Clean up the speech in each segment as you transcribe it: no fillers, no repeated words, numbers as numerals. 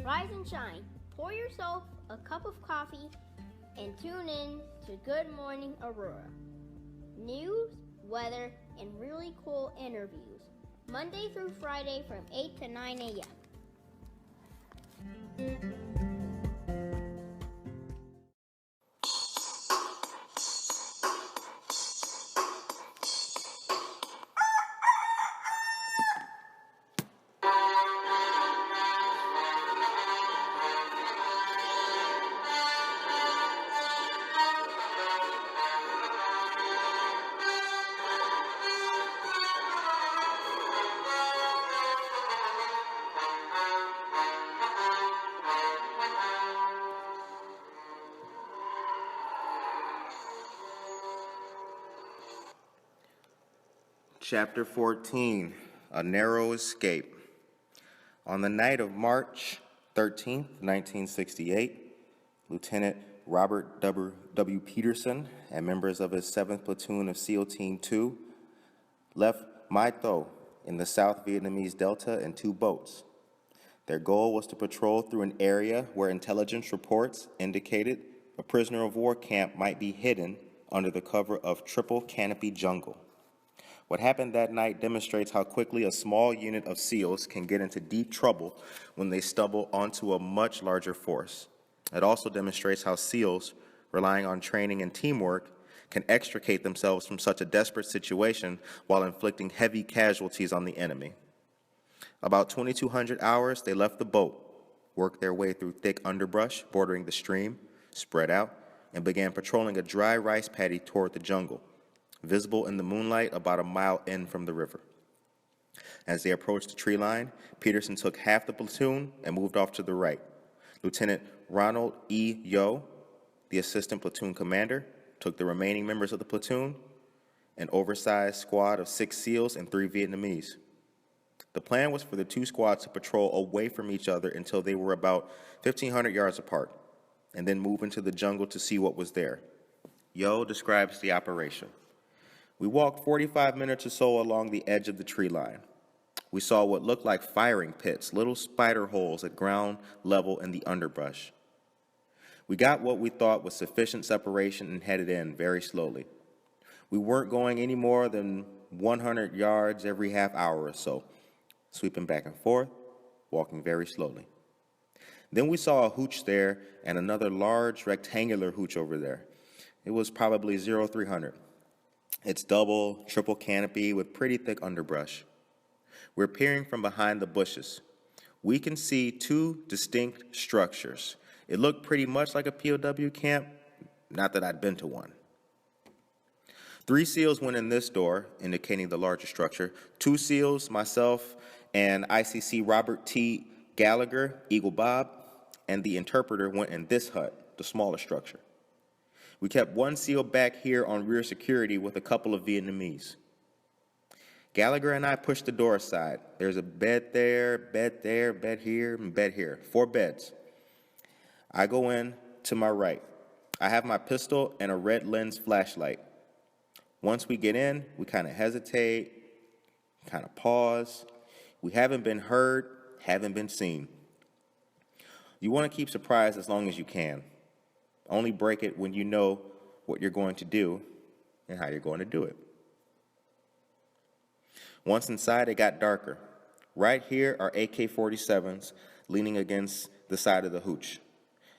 Rise and shine. Pour yourself a cup of coffee and tune in to Good Morning Aurora. News, weather, and really cool interviews. Monday through Friday from 8 to 9 a.m. Chapter 14, A Narrow Escape. On the night of March 13, 1968, Lieutenant Robert W. Peterson and members of his 7th Platoon of SEAL Team 2 left Mai Tho in the South Vietnamese Delta in 2 boats. Their goal was to patrol through an area where intelligence reports indicated a prisoner of war camp might be hidden under the cover of triple canopy jungle. What happened that night demonstrates how quickly a small unit of SEALs can get into deep trouble when they stumble onto a much larger force. It also demonstrates how SEALs, relying on training and teamwork, can extricate themselves from such a desperate situation while inflicting heavy casualties on the enemy. About 2,200 hours, they left the boat, worked their way through thick underbrush bordering the stream, spread out, and began patrolling a dry rice paddy toward the jungle, visible in the moonlight about a mile in from the river. As they approached the tree line, Peterson took half the platoon and moved off to the right. Lieutenant Ronald E. Yo, the assistant platoon commander, took the remaining members of the platoon, an oversized squad of 6 SEALs and 3 Vietnamese. The plan was for the 2 squads to patrol away from each other until they were about 1,500 yards apart, and then move into the jungle to see what was there. Yo describes the operation. We walked 45 minutes or so along the edge of the tree line. We saw what looked like firing pits, little spider holes at ground level in the underbrush. We got what we thought was sufficient separation and headed in very slowly. We weren't going any more than 100 yards every half hour or so, sweeping back and forth, walking very slowly. Then we saw a hooch there and another large rectangular hooch over there. It was probably 0300. It's double, triple canopy with pretty thick underbrush. We're peering from behind the bushes. We can see 2 distinct structures. It looked pretty much like a POW camp, not that I'd been to one. 3 SEALs went in this door, indicating the larger structure. 2 SEALs, myself, and ICC Robert T. Gallagher, Eagle Bob, and the interpreter went in this hut, the smaller structure. We kept 1 SEAL back here on rear security with a couple of Vietnamese. Gallagher and I pushed the door aside. There's a bed there, bed here, and bed here. 4 beds. I go in to my right. I have my pistol and a red lens flashlight. Once we get in, we kind of hesitate, kind of pause. We haven't been heard, haven't been seen. You want to keep surprise as long as you can. Only break it when you know what you're going to do and how you're going to do it. Once inside, it got darker. Right here are AK-47s leaning against the side of the hooch.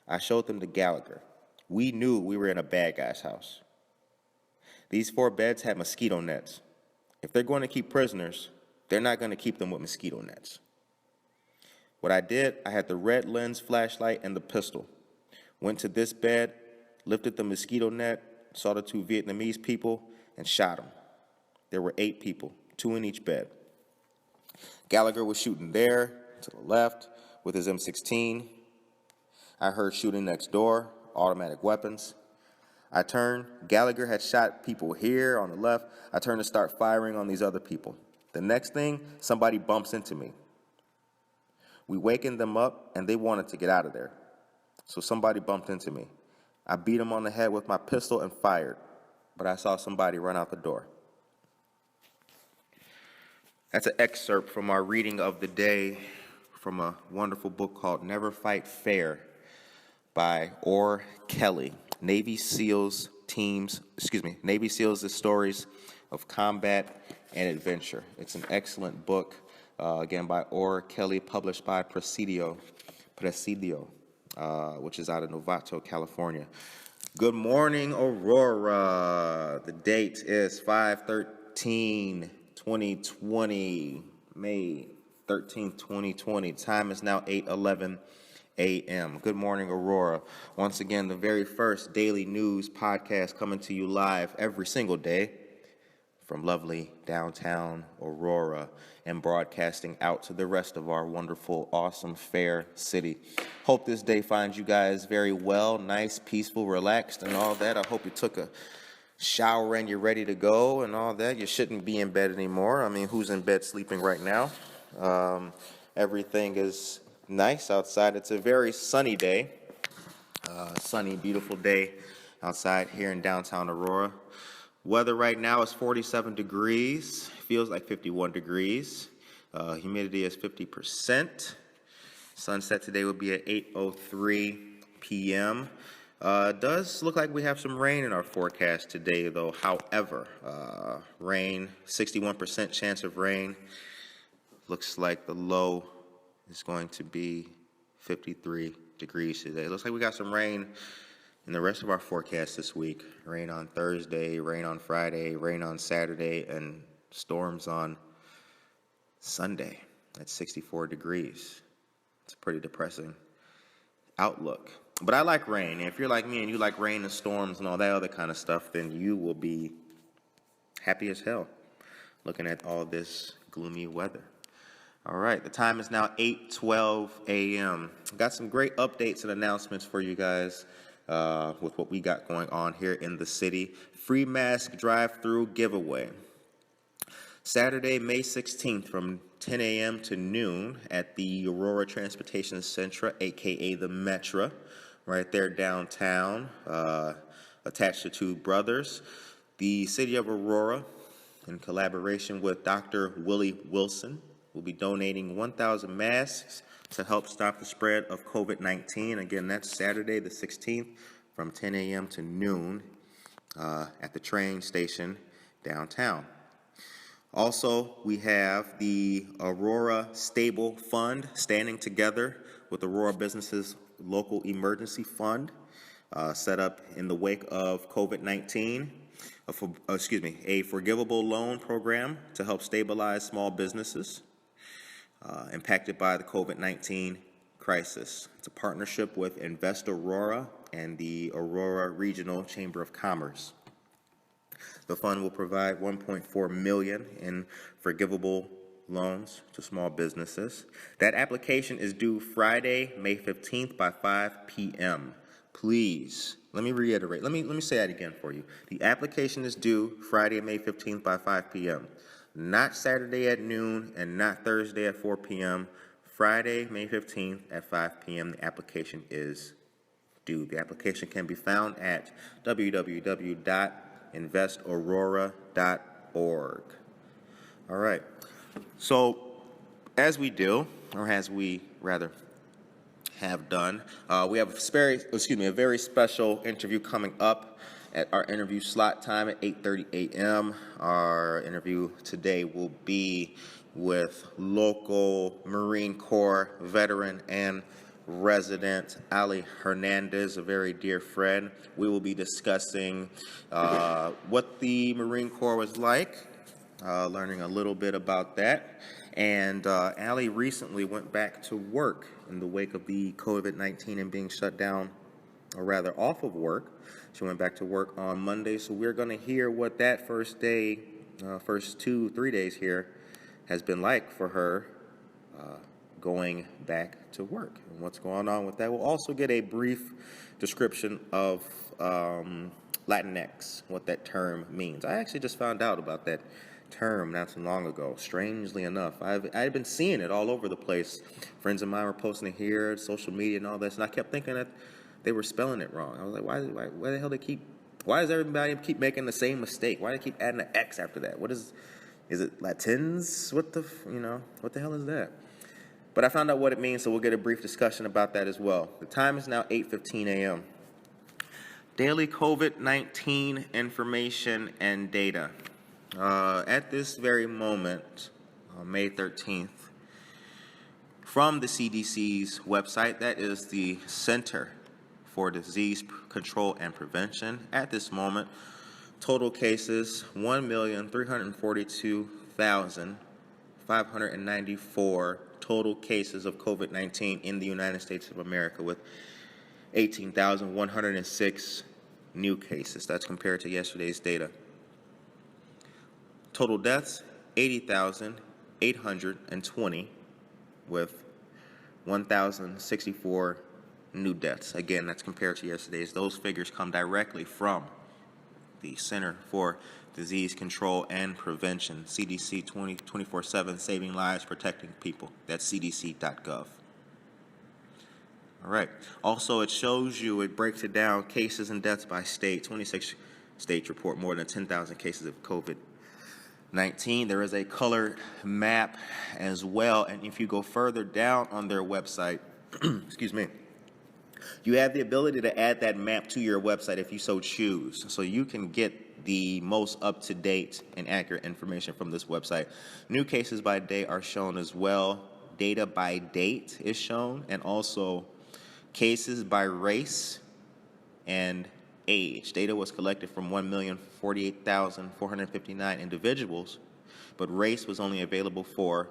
I showed them to Gallagher. We knew we were in a bad guy's house. These 4 beds had mosquito nets. If they're going to keep prisoners, they're not going to keep them with mosquito nets. What I did, I had the red lens flashlight and the pistol. Went to this bed, lifted the mosquito net, saw the 2 Vietnamese people, and shot them. There were 8 people, 2 in each bed. Gallagher was shooting there, to the left, with his M16. I heard shooting next door, automatic weapons. I turned. Gallagher had shot people here on the left. I turned to start firing on these other people. The next thing, somebody bumps into me. We wakened them up, and they wanted to get out of there. So somebody bumped into me. I beat him on the head with my pistol and fired, but I saw somebody run out the door. That's an excerpt from our reading of the day from a wonderful book called Never Fight Fair by Aurora Kelly. Navy SEALs, the stories of combat and adventure. It's an excellent book, again, by Aurora Kelly, published by Presidio, which is out of Novato, California. Good morning, Aurora. The date is 5/13/2020, May 13th, 2020. Time is now 8:11 a.m. Good morning, Aurora. Once again, the very first daily news podcast coming to you live every single day from lovely downtown Aurora and broadcasting out to the rest of our wonderful, awesome, fair city. Hope this day finds you guys very well, nice, peaceful, relaxed, and all that. I hope you took a shower and you're ready to go and all that. You shouldn't be in bed anymore. I mean, who's in bed sleeping right now? Everything is nice outside. It's a very sunny day, sunny, beautiful day outside here in downtown Aurora. Weather right now is 47 degrees, feels like 51 degrees. Humidity is 50%. Sunset today will be at 8:03 p.m. Does look like we have some rain in our forecast today, though. However, rain, 61% chance of rain. Looks like the low is going to be 53 degrees today. Looks like we got some rain in the rest of our forecast this week. Rain on Thursday, rain on Friday, rain on Saturday, and storms on Sunday at 64 degrees. It's a pretty depressing outlook. But I like rain. If you're like me and you like rain and storms and all that other kind of stuff, then you will be happy as hell looking at all this gloomy weather. All right, the time is now 8:12 a.m. Got some great updates and announcements for you guys with what we got going on here in the city. Free mask drive-through giveaway. Saturday, May 16th from 10 a.m. to noon at the Aurora Transportation Center, a.k.a. the Metra, right there downtown, attached to Two Brothers. The city of Aurora, in collaboration with Dr. Willie Wilson, will be donating 1,000 masks to help stop the spread of COVID-19. Again, that's Saturday the 16th from 10 a.m. to noon at the train station downtown. Also, we have the Aurora S.T.A.B.L.E Fund standing together with Aurora Businesses Local Emergency Fund, set up in the wake of COVID-19. A forgivable loan program to help stabilize small businesses impacted by the COVID-19 crisis. It's a partnership with Invest Aurora and the Aurora Regional Chamber of Commerce. The fund will provide $1.4 million in forgivable loans to small businesses. That application is due Friday, May 15th by 5 p.m. Please, let me reiterate. Let me say that again for you. The application is due Friday, May 15th by 5 p.m. Not Saturday at noon and not Thursday at 4 p.m. Friday, May 15th at 5 p.m. The application is due. The application can be found at www.investaurora.org. All right. So, as we do, or as we rather have done, we have a very special interview coming up at our interview slot time at 8:30 a.m. Our interview today will be with local Marine Corps veteran and resident Ale Hernandez, a very dear friend. We will be discussing what the Marine Corps was like, learning a little bit about that. And Ale recently went back to work in the wake of the COVID-19 and being shut down, or rather off of work. She went back to work on Monday, so we're going to hear what that first 2-3 days here has been like for her going back to work and what's going on with that. We'll also get a brief description of Latinx, what that term means. I actually just found out about that term not too long ago, strangely enough. I've been seeing it all over the place. Friends of mine were posting it here, social media and all this, and I kept thinking that they were spelling it wrong. I was like, why the hell why does everybody keep making the same mistake? Why do they keep adding an X after that? Is it Latins? What the hell is that? But I found out what it means, so we'll get a brief discussion about that as well. The time is now 8:15 a.m. Daily COVID-19 information and data. At this very moment, May 13th, from the CDC's website, that is the Center for Disease Control and Prevention. At this moment, total cases 1,342,594 total cases of COVID-19 in the United States of America, with 18,106 new cases. That's compared to yesterday's data. Total deaths, 80,820, with 1,064 new deaths. Again, that's compared to yesterday's. Those figures come directly from the Center for Disease Control and Prevention, CDC 24/7, saving lives, protecting people. That's cdc.gov. All right. Also, it shows you, it breaks it down, cases and deaths by state. 26 states report more than 10,000 cases of COVID-19. There is a colored map as well. And if you go further down on their website, excuse me, you have the ability to add that map to your website if you so choose. So you can get the most up-to-date and accurate information from this website. New cases by day are shown as well. Data by date is shown, and also cases by race and age. Data was collected from 1,048,459 individuals, but race was only available for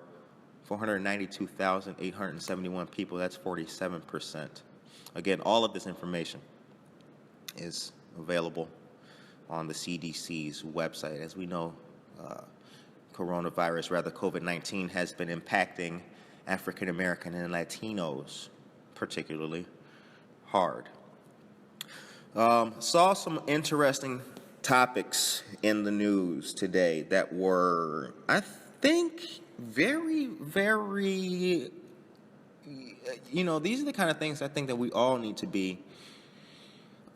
492,871 people. That's 47%. Again, all of this information is available on the CDC's website. As we know, COVID-19 has been impacting African American and Latinos particularly hard. Saw some interesting topics in the news today that were, I think, very, very, these are the kind of things I think that we all need to be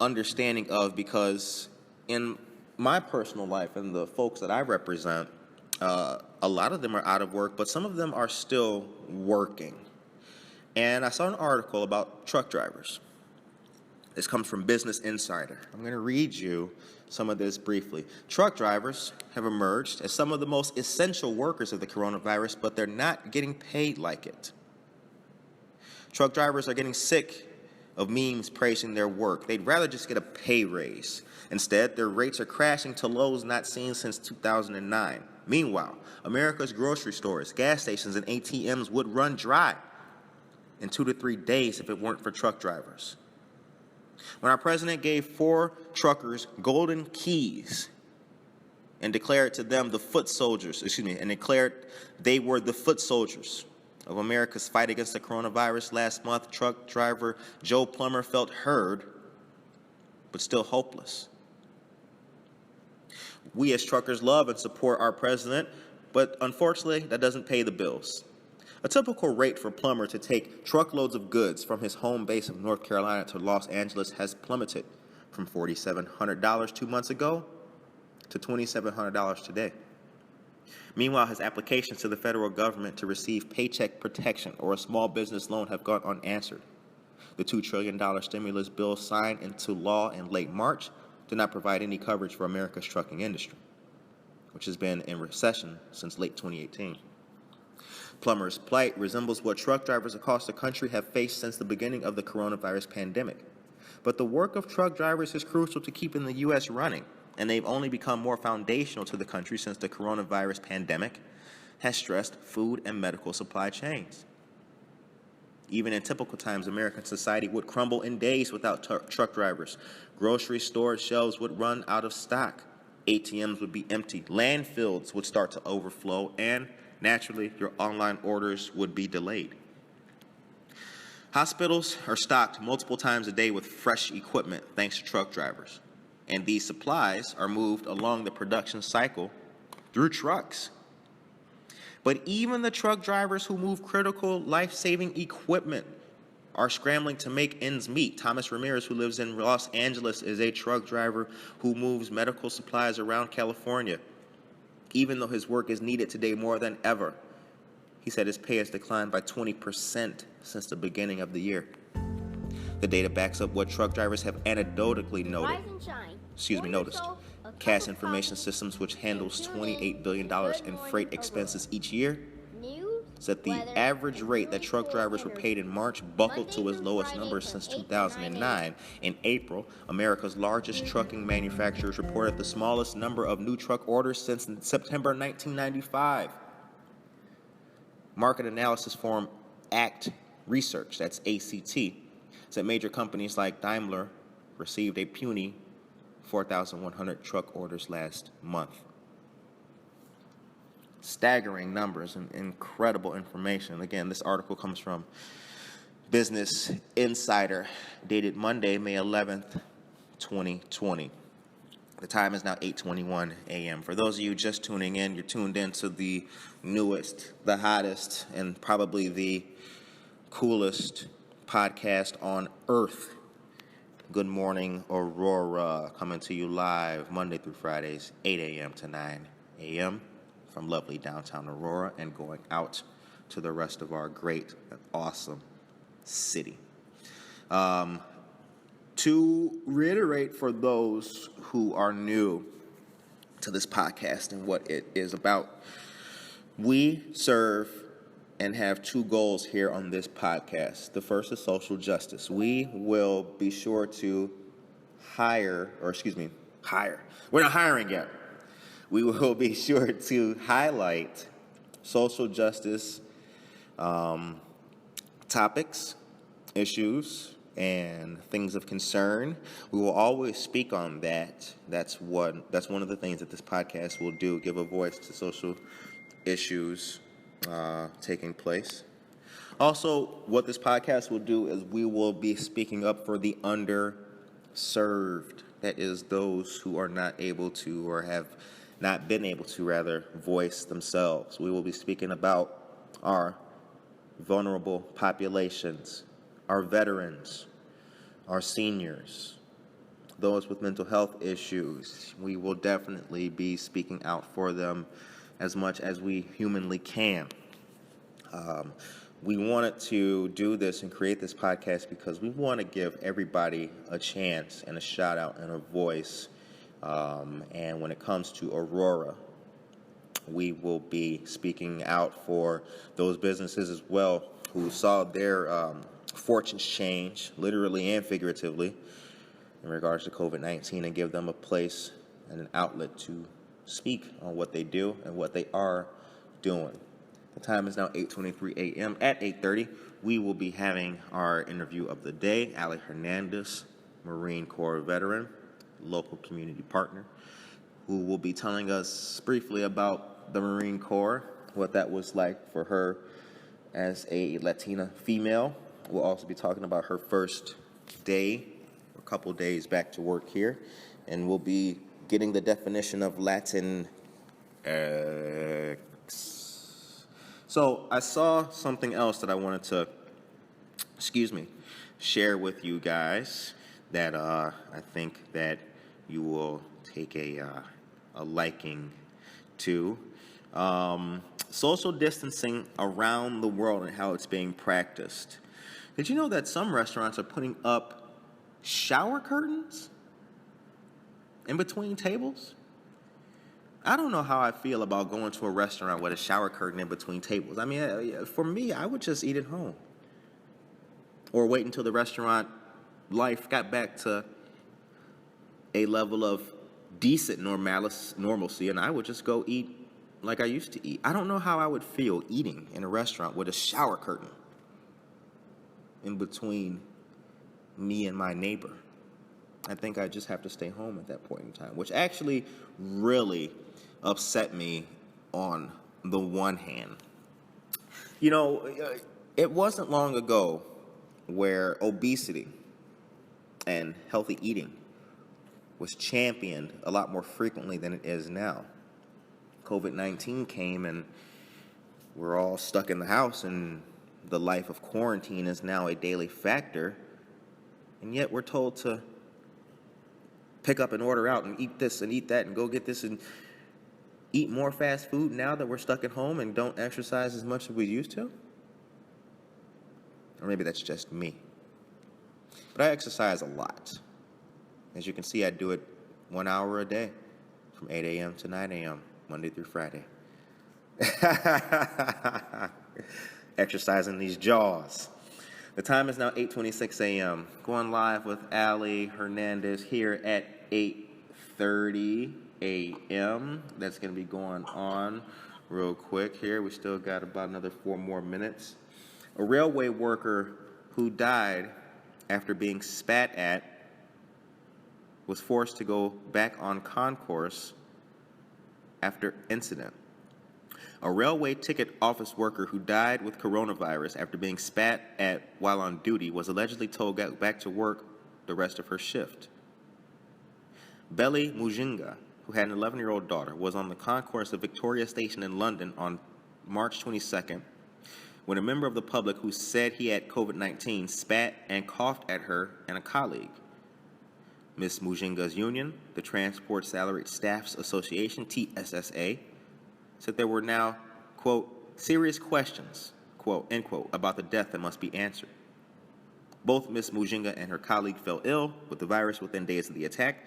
understanding of, because in my personal life and the folks that I represent, a lot of them are out of work, but some of them are still working. And I saw an article about truck drivers. This comes from Business Insider. I'm going to read you some of this briefly. Truck drivers have emerged as some of the most essential workers of the coronavirus, but they're not getting paid like it. Truck drivers are getting sick of memes praising their work. They'd rather just get a pay raise. Instead, their rates are crashing to lows not seen since 2009. Meanwhile, America's grocery stores, gas stations, and ATMs would run dry in 2 to 3 days if it weren't for truck drivers. When our president gave 4 truckers golden keys and declared to them the foot soldiers, and declared they were the foot soldiers of America's fight against the coronavirus last month, truck driver Joe Plummer felt heard, but still hopeless. We as truckers love and support our president, but unfortunately, that doesn't pay the bills. A typical rate for Plummer to take truckloads of goods from his home base of North Carolina to Los Angeles has plummeted from $4,700 2 months ago to $2,700 today. Meanwhile, his applications to the federal government to receive paycheck protection or a small business loan have gone unanswered. The $2 trillion stimulus bill signed into law in late March did not provide any coverage for America's trucking industry, which has been in recession since late 2018. Plummer's plight resembles what truck drivers across the country have faced since the beginning of the coronavirus pandemic. But the work of truck drivers is crucial to keeping the U.S. running, and they've only become more foundational to the country since the coronavirus pandemic has stressed food and medical supply chains. Even in typical times, American society would crumble in days without truck drivers. Grocery store shelves would run out of stock. ATMs would be empty. Landfills would start to overflow, and naturally, your online orders would be delayed. Hospitals are stocked multiple times a day with fresh equipment thanks to truck drivers. And these supplies are moved along the production cycle through trucks. But even the truck drivers who move critical life-saving equipment are scrambling to make ends meet. Thomas Ramirez, who lives in Los Angeles, is a truck driver who moves medical supplies around California. Even though his work is needed today more than ever, He said his pay has declined by 20% since the beginning of the year. The data backs up what truck drivers have anecdotally noted. Rise and shine. Noticed. Cash Information Systems, which handles $28 billion in freight expenses each year, said the average rate that truck drivers were paid in March buckled to its lowest number since 2009. In April, America's largest trucking manufacturers reported the smallest number of new truck orders since September 1995. Market analysis firm ACT Research, that's ACT, said major companies like Daimler received a puny 4,100 truck orders last month. Staggering numbers and incredible information. Again, this article comes from Business Insider, dated Monday, May 11th, 2020. The time is now 8:21 a.m. For those of you just tuning in, you're tuned in to the newest, the hottest, and probably the coolest podcast on earth. Good Morning Aurora, coming to you live Monday through Fridays, 8 a.m. to 9 a.m. from lovely downtown Aurora and going out to the rest of our great and awesome city. To reiterate for those who are new to this podcast and what it is about, we serve and have two goals here on this podcast. The first is social justice. We will be sure to hire. We're not hiring yet. We will be sure to highlight social justice topics, issues, and things of concern. We will always speak on that. That's one of the things that this podcast will do, give a voice to social issues taking place. Also, what this podcast will do is we will be speaking up for the underserved. That is, those who are not able to, or have not been able to, rather, voice themselves. We will be speaking about our vulnerable populations, our veterans, our seniors, those with mental health issues. We will definitely be speaking out for them as much as we humanly can. We wanted to do this and create this podcast because we want to give everybody a chance and a shout out and a voice. And when it comes to Aurora, we will be speaking out for those businesses as well who saw their fortunes change, literally and figuratively, in regards to COVID-19, and give them a place and an outlet to speak on what they do and what they are doing. The time is now 8:23 a.m. At 8:30, we will be having our interview of the day. Ale Hernandez, Marine Corps veteran, local community partner, who will be telling us briefly about the Marine Corps, what that was like for her as a Latina female. We'll also be talking about her first day, a couple days back to work here, and we'll be getting the definition of LatinX. So I saw something else that I wanted to, share with you guys that I think that you will take a liking to. Social distancing around the world and how it's being practiced. Did you know that some restaurants are putting up shower curtains in between tables? I don't know how I feel about going to a restaurant with a shower curtain in between tables. I mean, for me, I would just eat at home. Or wait until the restaurant life got back to a level of decent normalcy, and I would just go eat like I used to eat. I don't know how I would feel eating in a restaurant with a shower curtain in between me and my neighbor. I think I just have to stay home at that point in time, which actually really upset me on the one hand. You know, it wasn't long ago where obesity and healthy eating was championed a lot more frequently than it is now. COVID-19 came and we're all stuck in the house, and the life of quarantine is now a daily factor, and yet we're told to pick up and order out and eat this and eat that and go get this. And eat more fast food now that we're stuck at home and don't exercise as much as we used to? Or maybe that's just me. But I exercise a lot. As you can see, I do it 1 hour a day from 8 a.m. to 9 a.m., Monday through Friday. Exercising these jaws. The time is now 8:26 a.m. Going live with Ale Hernandez here at 8:30 a.m. That's going to be going on real quick here. We still got about another 4 more minutes. A railway worker who died after being spat at was forced to go back on concourse after incident. A railway ticket office worker who died with coronavirus after being spat at while on duty was allegedly told to go back to work the rest of her shift. Abe Mujinga, who had an 11-year-old daughter, was on the concourse of Victoria Station in London on March 22nd when a member of the public who said he had COVID-19 spat and coughed at her and a colleague. Ms. Mujinga's union, the Transport Salaried Staffs Association, TSSA, said there were now, quote, serious questions, quote, end quote, about the death that must be answered. Both Ms. Mujinga and her colleague fell ill with the virus within days of the attack,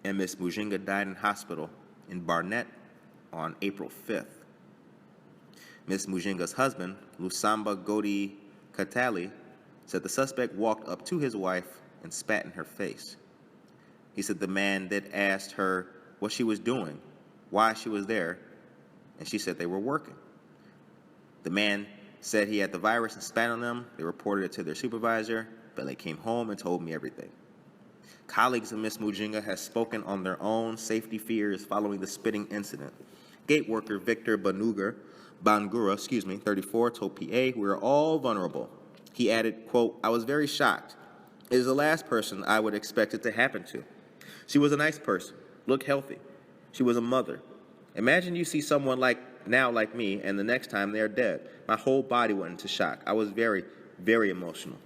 and Ms. Mujinga died in hospital in Barnet on April 5th. Ms. Mujinga's husband, Lusamba Godi Katali, said the suspect walked up to his wife and spat in her face. He said the man then asked her what she was doing, why she was there, and she said they were working. The man said he had the virus and spat on them. They reported it to their supervisor. Abe came home and told me everything. Colleagues of Ms. Mujinga have spoken on their own safety fears following the spitting incident. Gate worker Victor Bangura, 34, told PA, "We are all vulnerable." He added, quote, "I was very shocked. It is the last person I would expect it to happen to. She was a nice person, looked healthy. She was a mother. Imagine you see someone like me, and the next time they are dead. My whole body went into shock. I was very, very emotional.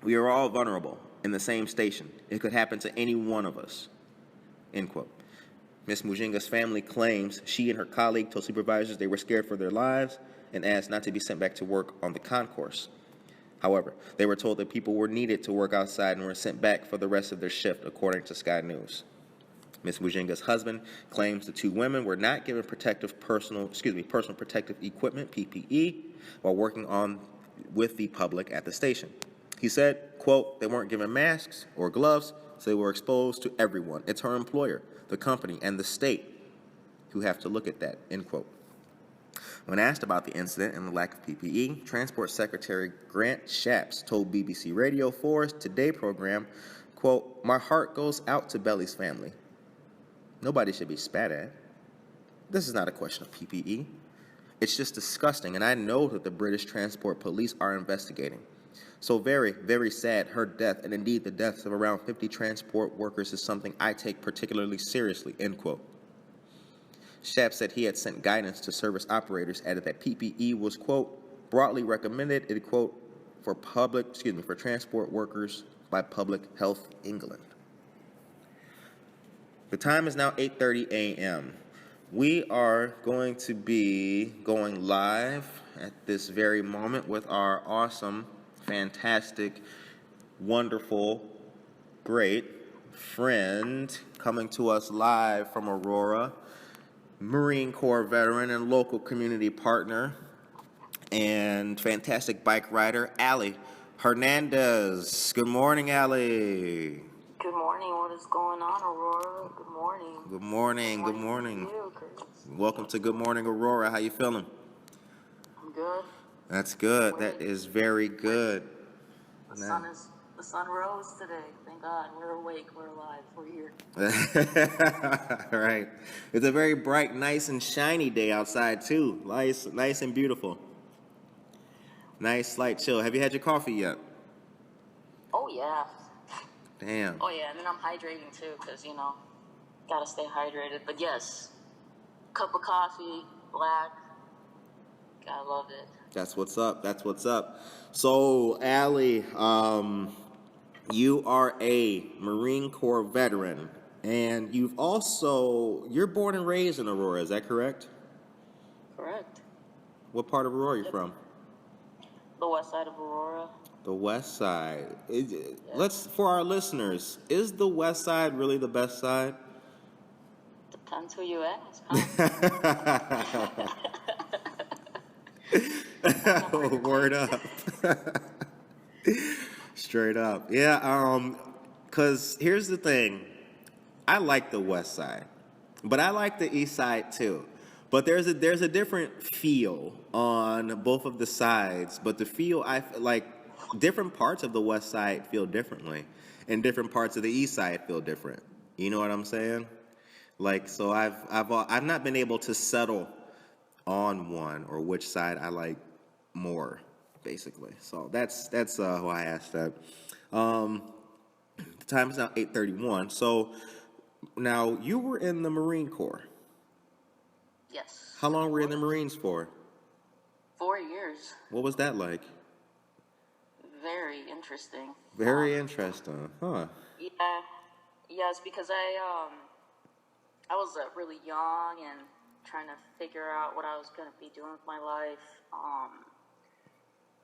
We are all vulnerable in the same station. It could happen to any one of us," end quote. Ms. Mujinga's family claims she and her colleague told supervisors they were scared for their lives and asked not to be sent back to work on the concourse. However, they were told that people were needed to work outside and were sent back for the rest of their shift, according to Sky News. Ms. Mujinga's husband claims the two women were not given personal protective equipment, PPE, while working with the public at the station. He said, quote, "They weren't given masks or gloves, so they were exposed to everyone. It's her employer, the company, and the state who have to look at that," end quote. When asked about the incident and the lack of PPE, Transport Secretary Grant Shapps told BBC Radio 4's Today program, quote, "My heart goes out to Abe.'s family. Nobody should be spat at. This is not a question of PPE. It's just disgusting, and I know that the British Transport Police are investigating. So very, very sad. Her death, and indeed the deaths of around 50 transport workers, is something I take particularly seriously," end quote. Shapps said he had sent guidance to service operators, added that PPE was, quote, "broadly recommended," end quote, for transport workers by Public Health England. The time is now 8:30 a.m. We are going to be going live at this very moment with our awesome, fantastic, wonderful, great friend coming to us live from Aurora, Marine Corps veteran and local community partner, and fantastic bike rider, Ale Hernandez. Good morning, Ale. Good morning. What is going on, Aurora? Good morning. Good morning. Good morning. To you, Chris. Welcome to Good Morning, Aurora. How you feeling? I'm good. That's good. That is very good. The sun rose today. Thank God. We're awake. We're alive. We're here. All right. It's a very bright, nice, and shiny day outside too. Nice and beautiful. Nice, slight chill. Have you had your coffee yet? Oh yeah. Damn. Oh yeah. And then I'm hydrating too, because gotta stay hydrated. But yes, cup of coffee, black. Gotta love it. That's what's up. That's what's up. So, Ale, you are a Marine Corps veteran, And you're born and raised in Aurora, is that correct? Correct. What part of Aurora are you from? The west side of Aurora. The west side. Yeah. For our listeners, is the west side really the best side? Depends who you ask, huh? Word up. Straight up. Yeah, cause here's the thing. I like the west side, but I like the east side too. But there's a different feel on both of the sides. But the feel I like different parts of the west side feel differently, and different parts of the east side feel different. You know what I'm saying? Like so, I've not been able to settle on one or which side I like more, basically. So that's why I asked that. The time is now 8:31. So now you were in the Marine Corps. Yes. How long were you in the Marines for? 4 years. What was that like? Very interesting. Very interesting, huh? Yeah. Yes, because I was really young and trying to figure out what I was going to be doing with my life.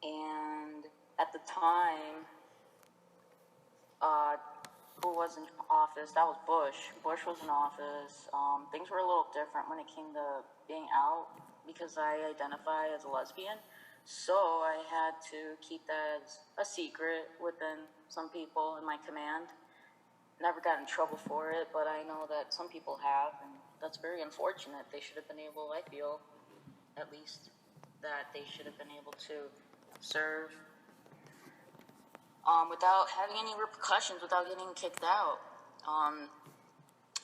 And at the time, who was in office? That was Bush. Bush was in office. Things were a little different when it came to being out because I identify as a lesbian. So I had to keep that as a secret within some people in my command. Never got in trouble for it, but I know that some people have, and that's very unfortunate. They should have been able, I feel, at least, that they should have been able to serve without having any repercussions, without getting kicked out.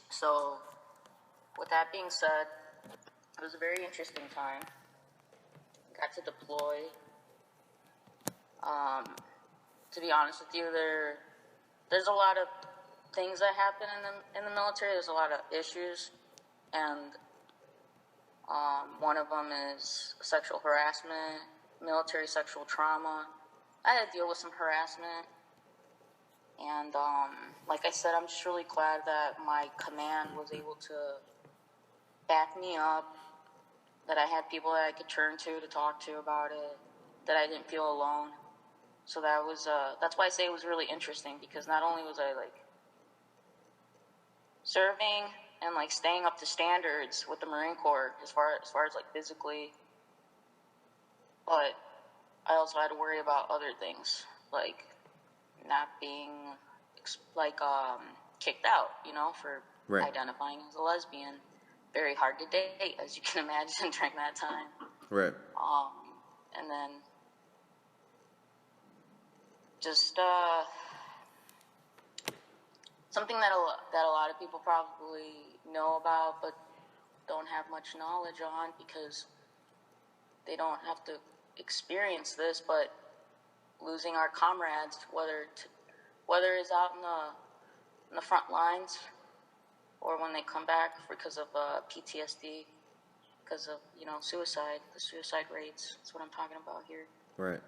So, with that being said, it was a very interesting time. Got to deploy. To be honest with you, there's a lot of things that happen in the military. There's a lot of issues, and one of them is sexual harassment, military sexual trauma. I had to deal with some harassment, and like I said, I'm just really glad that my command was able to back me up, that I had people that I could turn to talk to about it, that I didn't feel alone. So that's why I say it was really interesting, because not only was I like serving and like staying up to standards with the Marine Corps as far as like physically, but I also had to worry about other things, like not being kicked out, for Right. identifying as a lesbian. Very hard to date, as you can imagine, during that time. Right. And then just something that a lot of people probably know about, but don't have much knowledge on because they don't have to experience this. But losing our comrades, whether it's out in the front lines or when they come back because of PTSD, because of suicide, the suicide rates. That's what I'm talking about here. Right.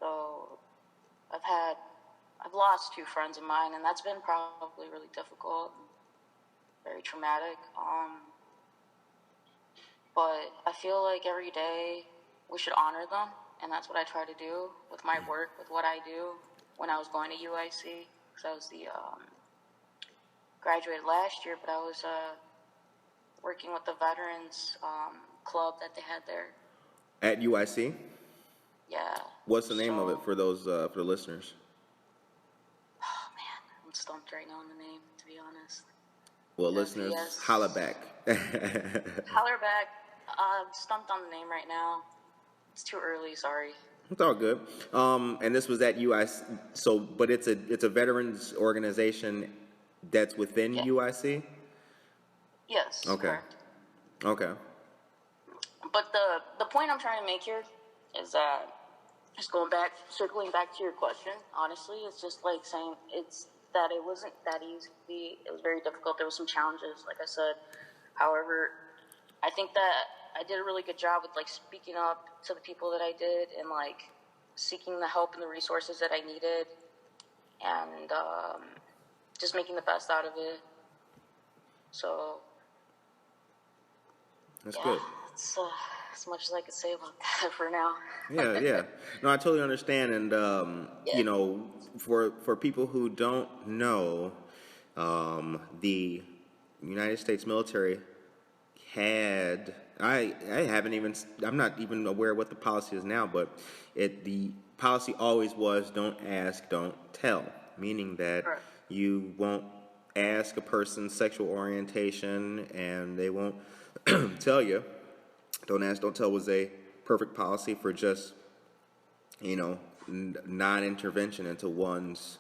So I've lost 2 friends of mine, and that's been probably really difficult, very traumatic. But I feel like every day we should honor them, and that's what I try to do with my work, with what I do. When I was going to UIC, because I was graduated last year, but I was working with the veterans club that they had there. At UIC? Yeah. What's the name of it for those for the listeners? Oh man, I'm stumped right now on the name, to be honest. Well, listeners, holla back. Holler back. I'm stumped on the name right now. It's too early. Sorry. It's all good. And this was at UIC. So, but it's a veterans organization that's within UIC. Yes. Okay. Correct. Okay. But the point I'm trying to make here is that just circling back to your question. Honestly, it's just like saying it's that it wasn't that easy. It was very difficult. There were some challenges, like I said. However, I think that I did a really good job with like speaking up to the people that I did and like seeking the help and the resources that I needed, and just making the best out of it. So That's yeah, good. it's as much as I could say about that for now. Yeah, yeah. No, I totally understand. And, Yeah. you know, for people who don't know, the United States military had, I haven't even, I'm not even aware what the policy is now, but the policy always was don't ask, don't tell, meaning that Correct. you won't ask a person's sexual orientation and they won't tell you. Don't ask, don't tell was a perfect policy for just, you know, non-intervention into one's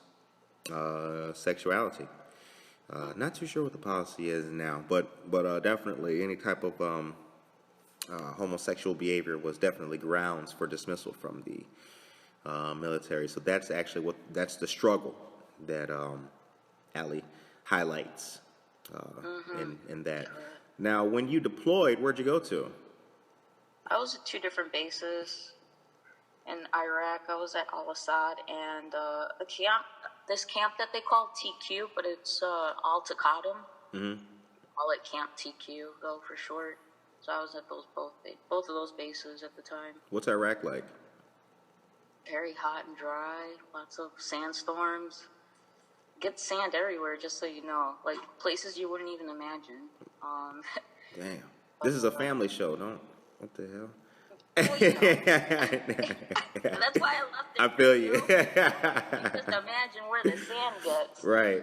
sexuality. Not too sure what the policy is now, but definitely any type of homosexual behavior was definitely grounds for dismissal from the military. So that's actually that's the struggle that Ale highlights in that. Now, when you deployed, where'd you go to? I was at 2 different bases in Iraq. I was at Al-Assad and this camp that they call TQ, but it's Al-Taqaddum. Mm-hmm. Call it Camp TQ, though, for short. So I was at both of those bases at the time. What's Iraq like? Very hot and dry, lots of sandstorms. Get sand everywhere, just so you know. Like, places you wouldn't even imagine. Damn. This is a family show, don't? What the hell? Well, you know. That's why I left it. I feel you. Just imagine where the sand gets. Right.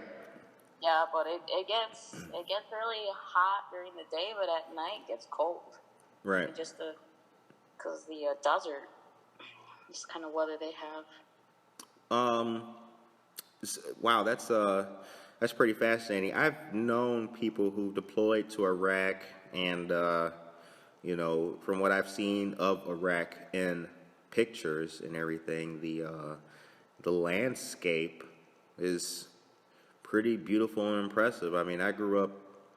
Yeah, but it gets really hot during the day, but at night it gets cold. Right. And just because the desert, this kind of weather they have. Wow, that's pretty fascinating. I've known people who deployed to Iraq, and you know, from what I've seen of Iraq in pictures and everything, the landscape is pretty beautiful and impressive. I mean, I grew up,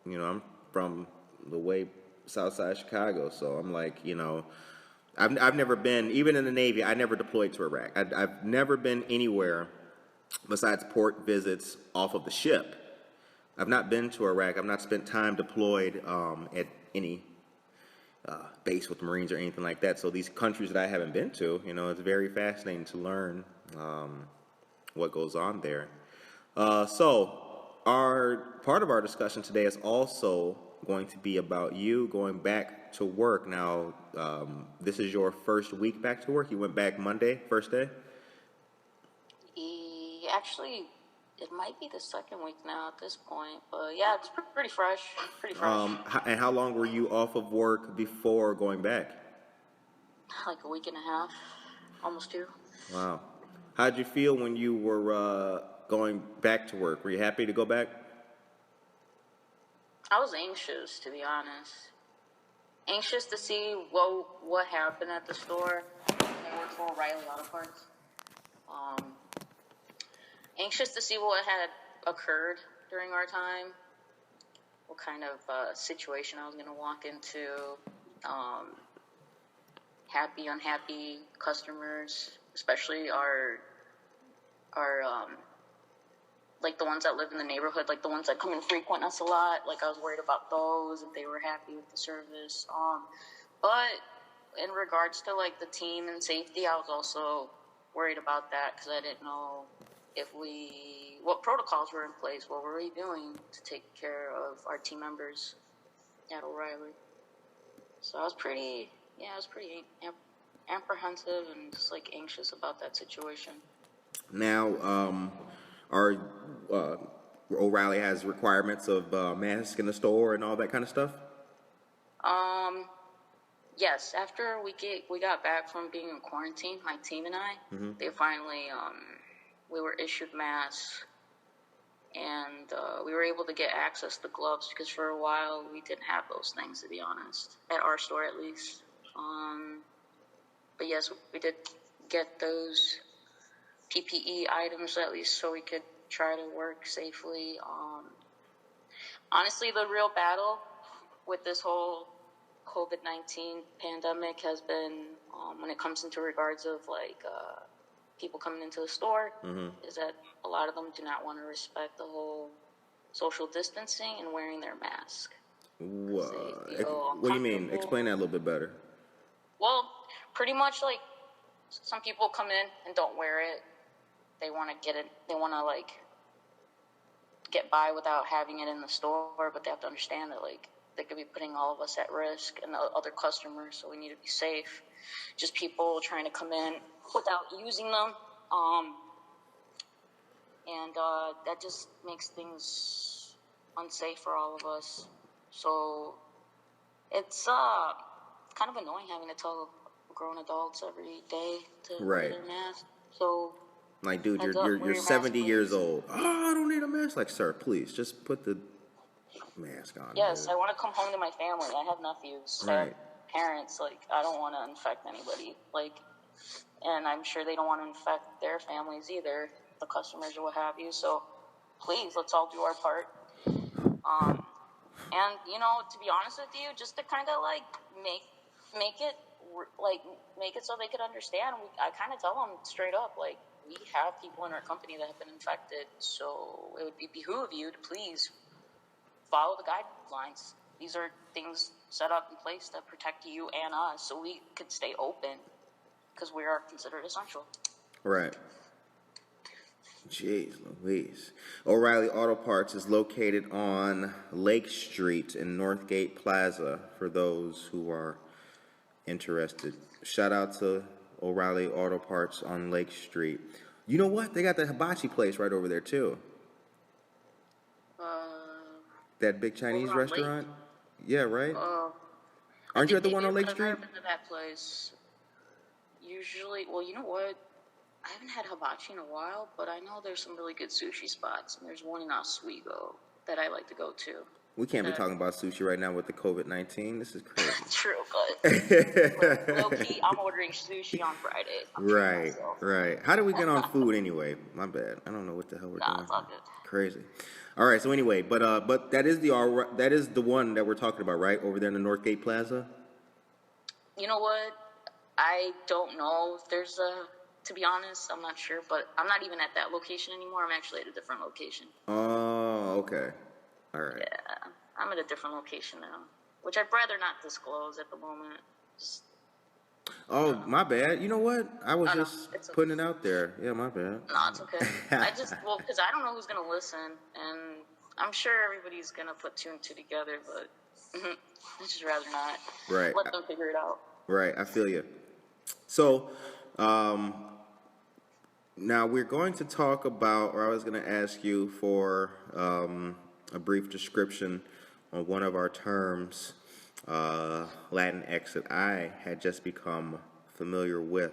you know, I'm from the way south side Chicago, so I'm like, you know, I've never been, even in the Navy, I never deployed to Iraq. I've never been anywhere besides port visits off of the ship. I've not been to Iraq. I've not spent time deployed at any base with the Marines or anything like that. So these countries that I haven't been to, you know, it's very fascinating to learn what goes on there. So part of our discussion today is also going to be about you going back to work. Now, this is your first week back to work. You went back Monday, first day? Actually, it might be the second week now at this point, but yeah, it's pretty fresh. And how long were you off of work before going back? Like a week and a half, almost 2. Wow. How'd you feel when you were going back to work? Were you happy to go back? I was anxious, to be honest. Anxious to see what happened at the store. I worked for O'Reilly Auto Parts. Anxious to see what had occurred during our time, what kind of situation I was going to walk into, happy, unhappy customers, especially our like the ones that live in the neighborhood, like the ones that come and frequent us a lot. Like, I was worried about those, if they were happy with the service. But in regards to like the team and safety, I was also worried about that because I didn't know what protocols were in place, what were we doing to take care of our team members at O'Reilly. So I was pretty apprehensive and just like anxious about that situation. Now, O'Reilly has requirements of masks in the store and all that kind of stuff? Yes, after we got back from being in quarantine, my team and I, they finally, we were issued masks, and we were able to get access to gloves because for a while we didn't have those things, to be honest, at our store at least. But yes, we did get those PPE items at least so we could try to work safely. Honestly, the real battle with this whole COVID-19 pandemic has been when it comes into regards of like people coming into the store, is that a lot of them do not want to respect the whole social distancing and wearing their mask. What? They feel What do you mean? uncomfortable. Explain that a little bit better. Well, pretty much like some people come in and don't wear it. They want to get it. They want to like get by without having it in the store, but they have to understand that like they could be putting all of us at risk and the other customers. So we need to be safe. Just people trying to come in without using them, and that just makes things unsafe for all of us. So it's kind of annoying having to tell grown adults every day to wear their mask. So, like, dude, heads up, wear you're your 70 mask, years please. old. Oh, I don't need a mask. Like, sir, please, just put the mask on. Yes, dude. I want to come home to my family. I have nephews. I have parents. Like, I don't want to infect anybody. Like, and I'm sure they don't want to infect their families either, the customers or what have you. So, please, let's all do our part. And you know, to be honest with you, just to kind of like make it so they could understand. I kind of tell them straight up, like, we have people in our company that have been infected, so it would behoove you to please follow the guidelines. These are things set up in place to protect you and us, so we could stay open because we are considered essential. Right. Jeez Louise. O'Reilly Auto Parts is located on Lake Street in Northgate Plaza for those who are interested. Shout out to O'Reilly Auto Parts on Lake Street. You know what? They got the hibachi place right over there too. That big Chinese restaurant? Yeah, right? Aren't you at the one on Lake Street? I've never been to that place. Usually, well, you know what? I haven't had hibachi in a while, but I know there's some really good sushi spots, and there's one in Oswego that I like to go to. We can't be talking about sushi right now with the COVID-19. This is crazy. True, but low-key, I'm ordering sushi on Friday. Right. How did we get on food anyway? My bad. I don't know what the hell we're doing. It's all good. Crazy. All right. So anyway, but that is the one that we're talking about, right? Over there in the Northgate Plaza. You know what? I don't know if there's a. To be honest, I'm not sure, but I'm not even at that location anymore. I'm actually at a different location. Oh, okay. All right. Yeah, I'm at a different location now, which I'd rather not disclose at the moment. My bad. You know what? I was just putting it out there. Yeah, my bad. No, it's okay. Because I don't know who's going to listen, and I'm sure everybody's going to put two and two together, but I'd just rather not. Right. Let them figure it out. Right, I feel you. So, now we're going to talk about, or I was going to ask you for a brief description on one of our terms, LatinX, that I had just become familiar with.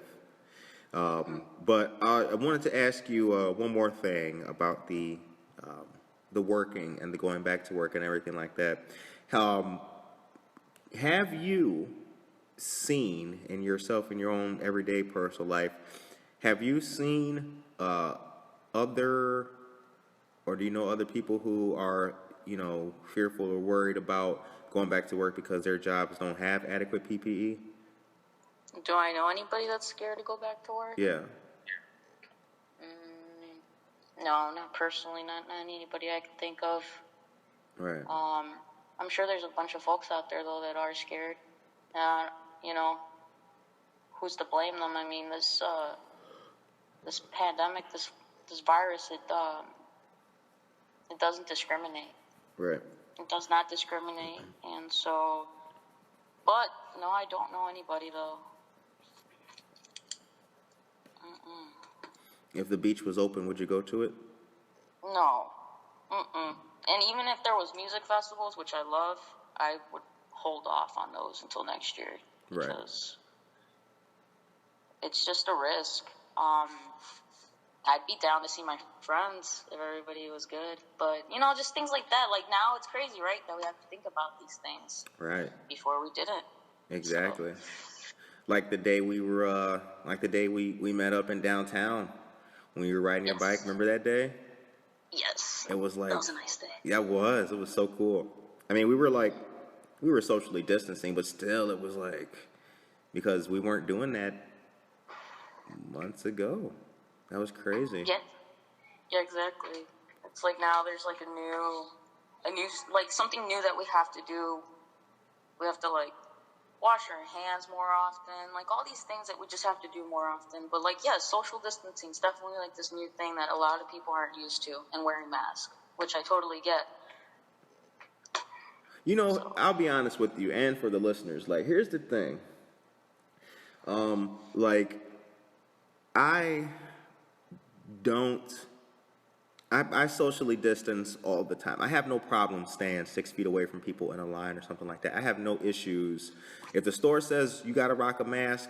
But I wanted to ask you one more thing about the working and the going back to work and everything like that. Have you seen in yourself, in your own everyday personal life, have you seen other, or do you know other people who are, fearful or worried about going back to work because their jobs don't have adequate PPE? Do I know anybody that's scared to go back to work? Yeah. No, not personally, not anybody I can think of. Right. I'm sure there's a bunch of folks out there, though, that are scared. Who's to blame them? I mean, this pandemic, this virus, it doesn't discriminate. Right. It does not discriminate, and so, but no, I don't know anybody though. If the beach was open, would you go to it? No. And even if there was music festivals, which I love, I would hold off on those until next year because it's just a risk. I'd be down to see my friends if everybody was good, but just things like that. Like now, it's crazy, right? That we have to think about these things, right? Before we didn't. Exactly. So. Like the day we were, we met up in downtown when you were riding your bike. Remember that day? Yes. It was like, that was a nice day. Yeah, it was. It was so cool. I mean, we were socially distancing, but still, it was like, because we weren't doing that months ago. That was crazy. Yeah, exactly. It's like now there's like a new, like something new that we have to do. We have to like wash our hands more often, like all these things that we just have to do more often. But like, yeah, social distancing is definitely like this new thing that a lot of people aren't used to, and wearing masks, which I totally get. You know, I'll be honest with you, and for the listeners, like, here's the thing. Like, I don't, I socially distance all the time. I have no problem staying 6 feet away from people in a line or something like that. I have no issues. If the store says you got to rock a mask,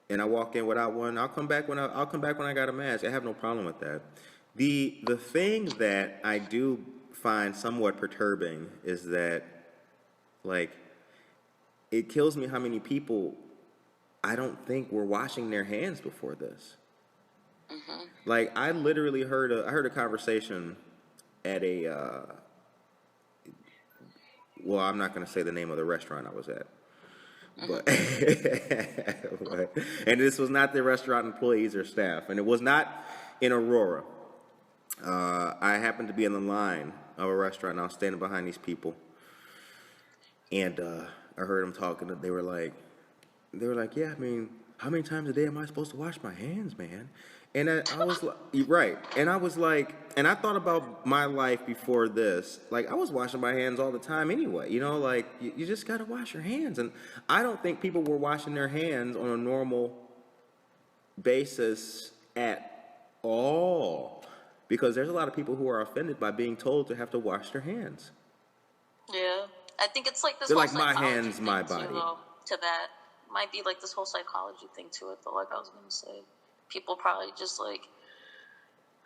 and I walk in without one, I'll come back when I got a mask. I have no problem with that. The thing that I do find somewhat perturbing is that, like, it kills me how many people I don't think were washing their hands before this. Mm-hmm. Like, I literally heard a conversation at a well, I'm not going to say the name of the restaurant I was at. But, and this was not the restaurant employees or staff, and it was not in Aurora. I happened to be in the line of a restaurant, and I was standing behind these people, and I heard them talking. They were like, yeah, I mean, how many times a day am I supposed to wash my hands, man? And I was like, right. And I was like, and I thought about my life before this. Like, I was washing my hands all the time anyway. You know, like, you just got to wash your hands. And I don't think people were washing their hands on a normal basis at all. Because there's a lot of people who are offended by being told to have to wash their hands. Yeah. I think it's like this They're whole like, my psychology hands, thing my too, body. though, to that. Might be like this whole psychology thing to it, though, like I was going to say. People probably just like,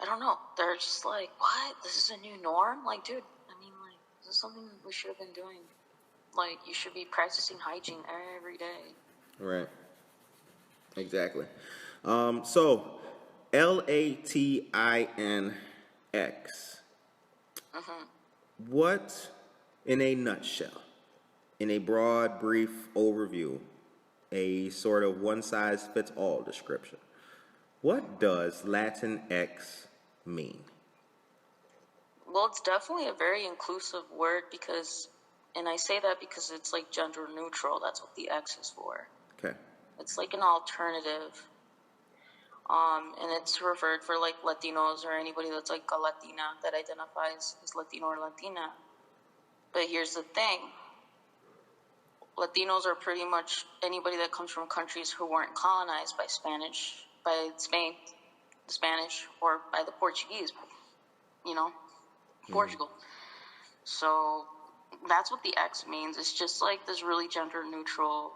I don't know. They're just like, what? This is a new norm? Like, dude, I mean, like, this is something we should have been doing. Like, you should be practicing hygiene every day. Right. Exactly. So, LatinX. Mm-hmm. What, in a nutshell, in a broad, brief overview, a sort of one-size-fits-all description, what does LatinX mean? Well, it's definitely a very inclusive word because, and I say that because it's like gender neutral. That's what the X is for. Okay. It's like an alternative. And it's referred for like Latinos or anybody that's like a Latina that identifies as Latino or Latina. But here's the thing. Latinos are pretty much anybody that comes from countries who weren't colonized by Spain, the Spanish, or by the Portuguese, you know, Portugal. So that's what the X means. It's just like this really gender neutral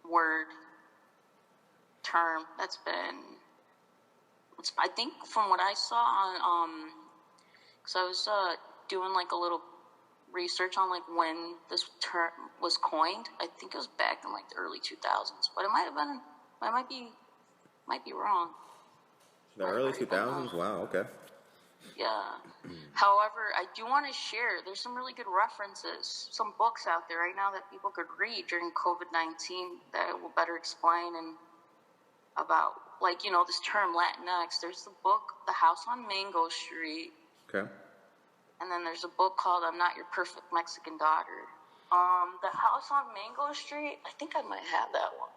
word, term that's been, I think from what I saw on, because I was doing like a little research on like when this term was coined. I think it was back in like the early 2000s, but it might have been, I might be wrong. The early 2000s? Wow, okay. Yeah. However, I do want to share, there's some really good references, some books out there right now that people could read during COVID-19 that will better explain and about, like, you know, this term Latinx. There's the book, The House on Mango Street. Okay. And then there's a book called I'm Not Your Perfect Mexican Daughter. The House on Mango Street, I think I might have that one.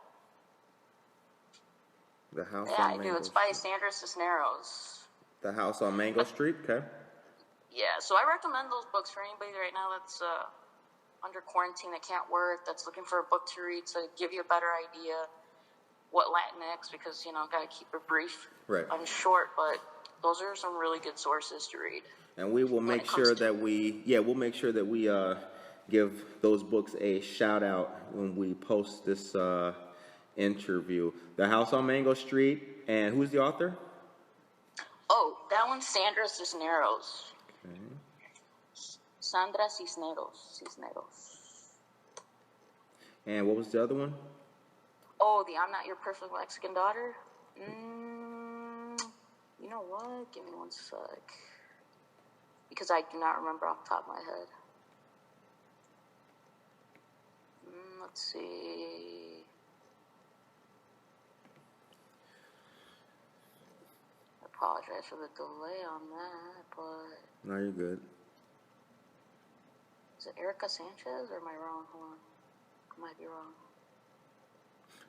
The House yeah, on I Mango do. It's by Street. Sandra Cisneros. The House on Mango Street, okay. Yeah, so I recommend those books for anybody right now that's under quarantine, that can't work, that's looking for a book to read to give you a better idea what Latinx, because, you know, gotta keep it brief. Right. I'm short, but those are some really good sources to read. And we will make sure that we give those books a shout out when we post this interview. The House on Mango Street, and who's the author? Oh, that one's Sandra Cisneros. Okay. Sandra Cisneros. And what was the other one? Oh, the I'm Not Your Perfect Mexican Daughter. You know what? Give me one sec. Because I do not remember off the top of my head. Let's see. I probably apologize for the delay on that, but... No, you're good. Is it Erica Sanchez, or am I wrong? Hold on. I might be wrong.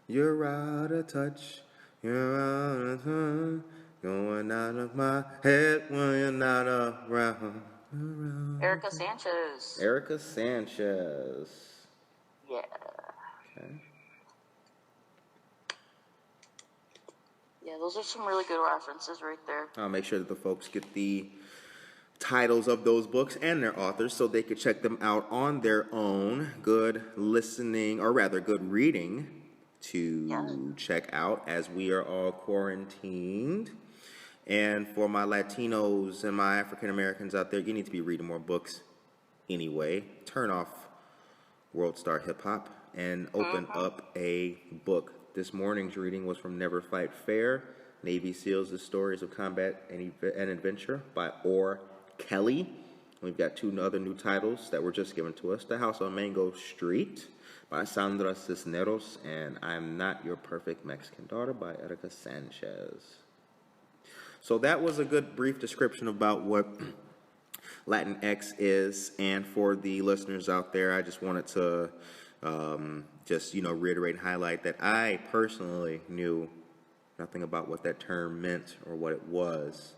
You're out of touch. You're out of touch. Going out of my head when you're not around. Erica Sanchez. Erica Sanchez. Yeah. Okay. Yeah, those are some really good references right there. I'll make sure that the folks get the titles of those books and their authors so they could check them out on their own. Good listening, or rather good reading to check out as we are all quarantined. And for my Latinos and my African Americans out there, you need to be reading more books anyway. Turn off World Star Hip Hop and open up a book. This morning's reading was from Never Fight Fair, Navy SEALs, The Stories of Combat and Adventure by Orr Kelly. We've got two other new titles that were just given to us. The House on Mango Street by Sandra Cisneros, and I'm Not Your Perfect Mexican Daughter by Erica Sanchez. So that was a good brief description about what LatinX is, and for the listeners out there, I just wanted to reiterate and highlight that I personally knew nothing about what that term meant or what it was,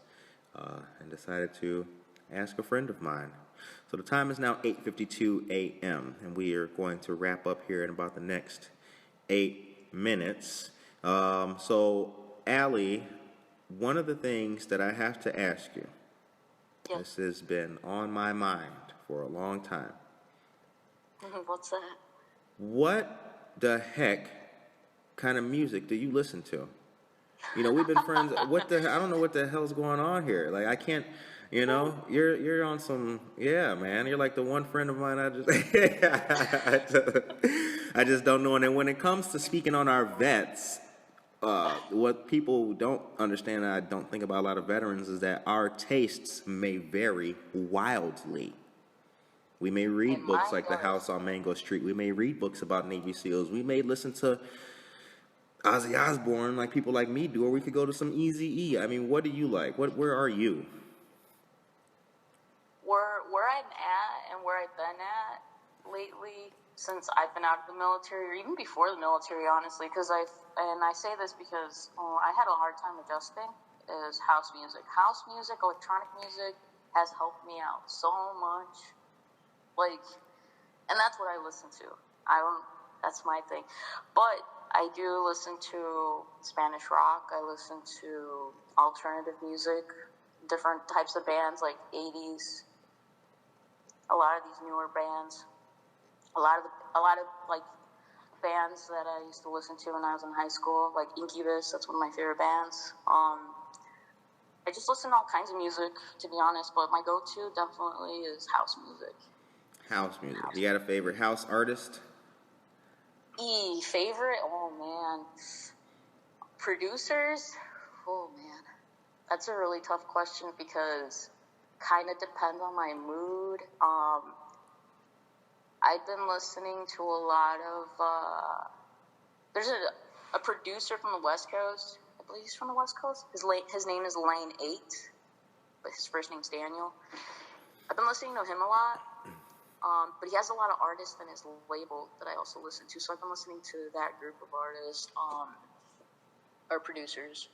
and decided to ask a friend of mine. So the time is now 8:52 a.m., and we are going to wrap up here in about the next 8 minutes. So, Ale, one of the things that I have to ask you, this has been on my mind for a long time. What's that? What the heck kind of music do you listen to? You know, we've been friends. I don't know what the hell's going on here. Like, I can't, you're on some, man. You're like the one friend of mine I just don't know. And then when it comes to speaking on our vets, what people don't understand, and I don't think about a lot of veterans, is that our tastes may vary wildly. We may read books like The House on Mango Street. We may read books about Navy SEALs. We may listen to Ozzy Osbourne like people like me do, or we could go to some Eazy-E. I mean, what do you like? Where are you? Where I'm at and where I've been at lately since I've been out of the military, or even before the military, honestly, I say this because I had a hard time adjusting, is house music. House music, electronic music has helped me out so much. And that's what I listen to. That's my thing. But I do listen to Spanish rock. I listen to alternative music, different types of bands like 80s, a lot of these newer bands, a lot of bands that I used to listen to when I was in high school, like Incubus. That's one of my favorite bands. I just listen to all kinds of music, to be honest, but my go-to definitely is house music. House music. You got a favorite house artist? Favorite? Oh, man. Producers? Oh, man. That's a really tough question because kind of depends on my mood. I've been listening to a lot of... there's a producer from the West Coast. I believe he's from the West Coast. His name is Lane 8, but his first name's Daniel. I've been listening to him a lot. But he has a lot of artists in his label that I also listen to. So I've been listening to that group of artists, or producers.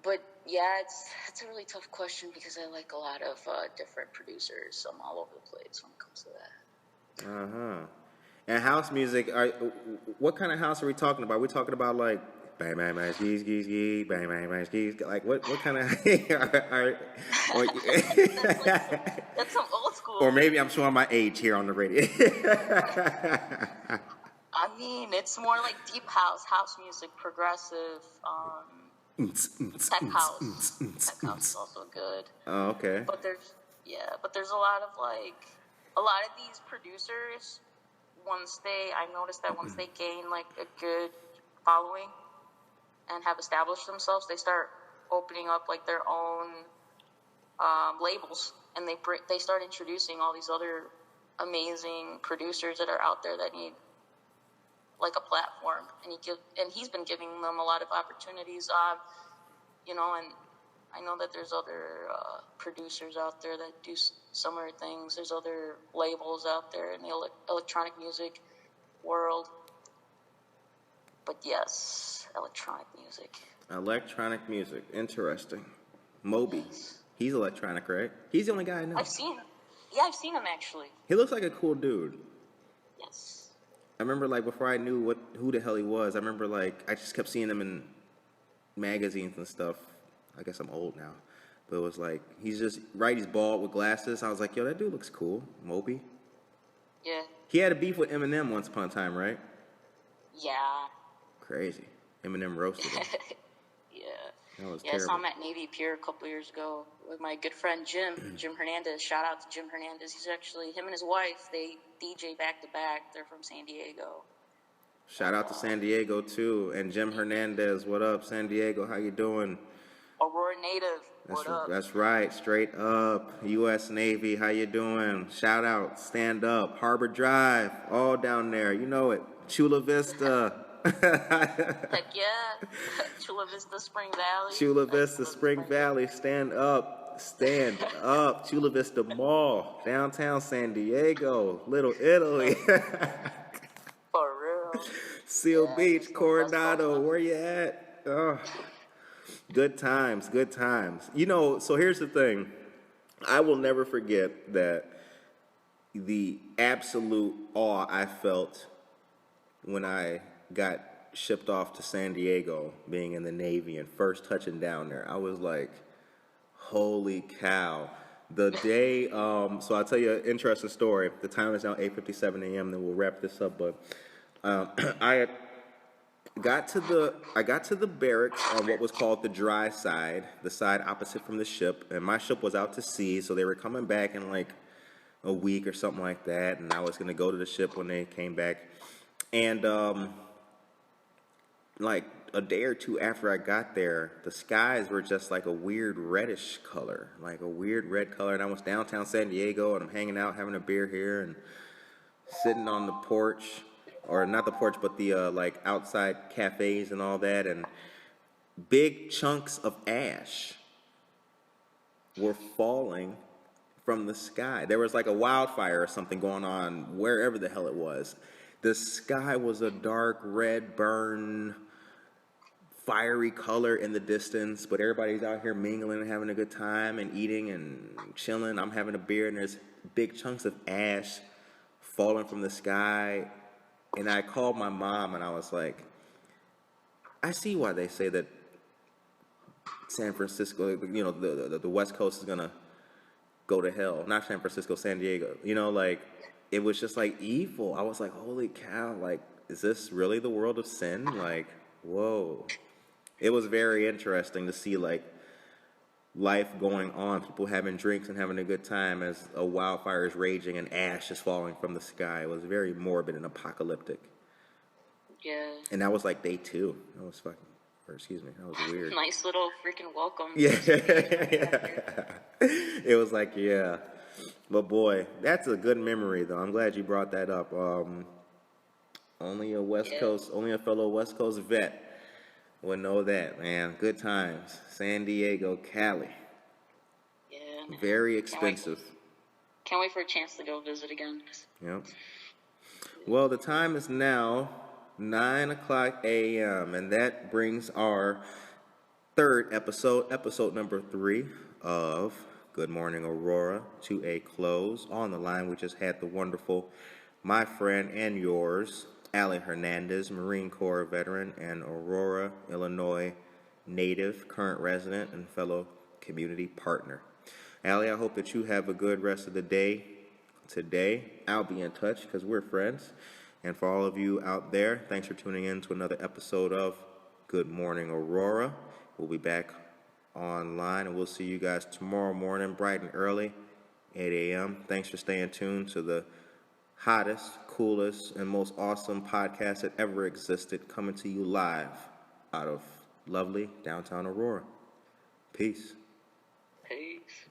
But yeah, it's a really tough question because I like a lot of different producers. So I'm all over the place when it comes to that. Uh-huh. And house music, what kind of house are we talking about? We're talking about like bang bang bang skis skis skis bang bang bang skis. Like what kind of? That's some old school. Or maybe I'm showing my age here on the radio. I mean, it's more like deep house music, progressive, tech house. Tech house is also good. Oh, okay. But there's a lot of these producers. I noticed that once they gain like a good following and have established themselves, they start opening up like their own labels, and they start introducing all these other amazing producers that are out there that need like a platform, and he's been giving them a lot of opportunities. You know, and I know that there's other producers out there that do similar things. There's other labels out there in the electronic music world. But yes, electronic music. Electronic music. Interesting. Moby. Yes. He's electronic, right? He's the only guy I know. I've seen him. Yeah, I've seen him actually. He looks like a cool dude. Yes. I remember, like, before I knew who the hell he was, I remember, like, I just kept seeing him in magazines and stuff. I guess I'm old now. But it was like, he's bald with glasses. I was like, yo, that dude looks cool. Moby. Yeah. He had a beef with Eminem once upon a time, right? Yeah. Crazy. Eminem roasted him. Yeah. That was terrible. I saw him at Navy Pier a couple years ago with my good friend Jim Hernandez. Shout out to Jim Hernandez. He's actually, him and his wife, they DJ back to back. They're from San Diego. Shout out to San Diego, too. And Jim Hernandez, what up, San Diego? How you doing? Aurora native. What up? That's right. Straight up. U.S. Navy, how you doing? Shout out. Stand up. Harbor Drive. All down there. You know it. Chula Vista. Heck yeah. Chula Vista, Spring Valley. Chula Vista, Spring Valley. Stand up. Stand up. Chula Vista Mall. Downtown San Diego. Little Italy. For real. Seal Beach, Coronado. Where you at? Oh. Good times, good times. You know, so here's the thing. I will never forget that the absolute awe I felt when I got shipped off to San Diego, being in the Navy and first touching down there. I was like, holy cow. The day, so I'll tell you an interesting story. The time is now 8:57 a.m., then we'll wrap this up. But I got to the barracks on what was called the dry side, the side opposite from the ship, and my ship was out to sea, so they were coming back in like a week or something like that, and I was going to go to the ship when they came back. And like a day or two after I got there, the skies were just like a weird reddish color, like a weird red color, and I was downtown San Diego, and I'm hanging out, having a beer here, and sitting on the porch, or not the porch, but the like outside cafes and all that, and big chunks of ash were falling from the sky. There was like a wildfire or something going on wherever the hell it was. The sky was a dark red burn, fiery color in the distance, but everybody's out here mingling and having a good time and eating and chilling. I'm having a beer, and there's big chunks of ash falling from the sky. And I called my mom, and I was like, I see why they say that San Francisco, you know, the West Coast is going to go to hell. Not San Francisco, San Diego. You know, like, it was just, like, evil. I was like, holy cow, like, is this really the world of sin? Like, whoa. It was very interesting to see, like, life going on, people having drinks and having a good time as a wildfire is raging and ash is falling from the sky. It was very morbid and apocalyptic. Yeah. And that was like day 2. That was fucking, or excuse me, that was weird. Nice little freaking welcome. Yeah. It was like, yeah. But boy, that's a good memory though. I'm glad you brought that up. Only a fellow West Coast vet would know that, man. Good times. San Diego, Cali. Yeah, man. Very expensive. Can't wait for a chance to go visit again. Yep. Well, the time is now 9:00 a.m., and that brings our third episode number 3 of Good Morning Aurora, to a close. On the line, we just had the wonderful, my friend and yours, Ale Hernandez, Marine Corps veteran and Aurora, Illinois native, current resident, and fellow community partner. Ale, I hope that you have a good rest of the day today. I'll be in touch because we're friends. And for all of you out there, thanks for tuning in to another episode of Good Morning Aurora. We'll be back online, and we'll see you guys tomorrow morning, bright and early, 8 a.m. Thanks for staying tuned to the hottest, coolest, and most awesome podcast that ever existed, coming to you live out of lovely downtown Aurora. Peace. Peace.